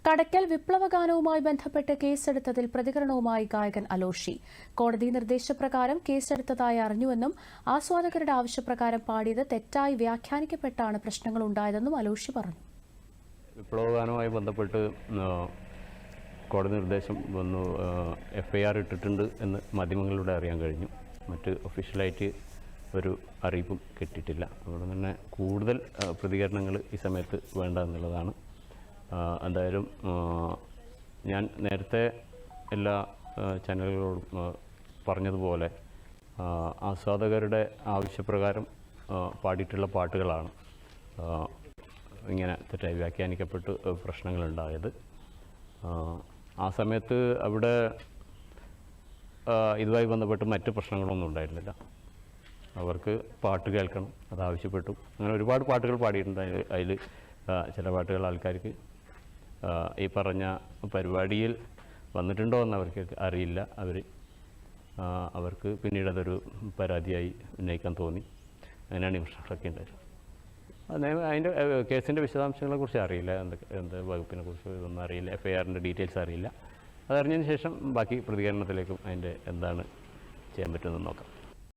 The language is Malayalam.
കടയ്ക്കൽ വിപ്ലവഗാനവുമായി ബന്ധപ്പെട്ട് കേസെടുത്തതിൽ പ്രതികരണവുമായി ഗായകൻ അലോഷി. കോടതി നിർദ്ദേശപ്രകാരം കേസെടുത്തതായി അറിഞ്ഞുവെന്നും ആസ്വാദകരുടെ ആവശ്യപ്രകാരം പാടിയത് തെറ്റായി വ്യാഖ്യാനിക്കപ്പെട്ടാണ് പ്രശ്നങ്ങളുണ്ടായതെന്നും അലോഷി പറഞ്ഞു. വിപ്ലവഗാനവുമായി ബന്ധപ്പെട്ട് കോടതി നിർദ്ദേശം വന്നു, FIR ഇട്ടിട്ടുണ്ട് എന്ന് മാധ്യമങ്ങളിലൂടെ അറിയാൻ കഴിഞ്ഞു. മറ്റ് ഒഫീഷ്യലായിട്ട് ഒരു അറിയിപ്പും കിട്ടിയിട്ടില്ല. അതുകൊണ്ട് തന്നെ കൂടുതൽ പ്രതികരണങ്ങൾ ഈ സമയത്ത് വേണ്ട എന്നുള്ളതാണ്. എന്തായാലും ഞാൻ നേരത്തെ എല്ലാ ചാനലുകളോടും പറഞ്ഞതുപോലെ ആസ്വാദകരുടെ ആവശ്യപ്രകാരം പാടിയിട്ടുള്ള പാട്ടുകളാണ് ഇങ്ങനെ തെറ്റായി വ്യാഖ്യാനിക്കപ്പെട്ട് പ്രശ്നങ്ങളുണ്ടായത്. ആ സമയത്ത് അവിടെ ഇതുമായി ബന്ധപ്പെട്ട് മറ്റ് പ്രശ്നങ്ങളൊന്നും ഉണ്ടായിരുന്നില്ല. അവർക്ക് പാട്ട് കേൾക്കണം, അതാവശ്യപ്പെട്ടു. അങ്ങനെ ഒരുപാട് പാട്ടുകൾ പാടിയിട്ടുണ്ട്. അതിൽ ചില പാട്ടുകൾ ആൾക്കാർക്ക് ഈ പറഞ്ഞ പരിപാടിയിൽ വന്നിട്ടുണ്ടോ എന്ന് അവർക്ക് അറിയില്ല. അവർക്ക് പിന്നീട് അതൊരു പരാതിയായി ഉന്നയിക്കാൻ തോന്നി. അങ്ങനെയാണ് ഈ പ്രശ്നങ്ങളൊക്കെ ഉണ്ടായത്. അതിൻ്റെ കേസിൻ്റെ വിശദാംശങ്ങളെക്കുറിച്ച് അറിയില്ല, എന്ത് വകുപ്പിനെ കുറിച്ച് ഇതൊന്നും അറിയില്ല, FIRൻ്റെ ഡീറ്റെയിൽസ് അറിയില്ല. അതറിഞ്ഞതിന് ശേഷം ബാക്കി പ്രതികരണത്തിലേക്കും അതിൻ്റെ എന്താണ് ചെയ്യാൻ പറ്റുമെന്ന് നോക്കാം.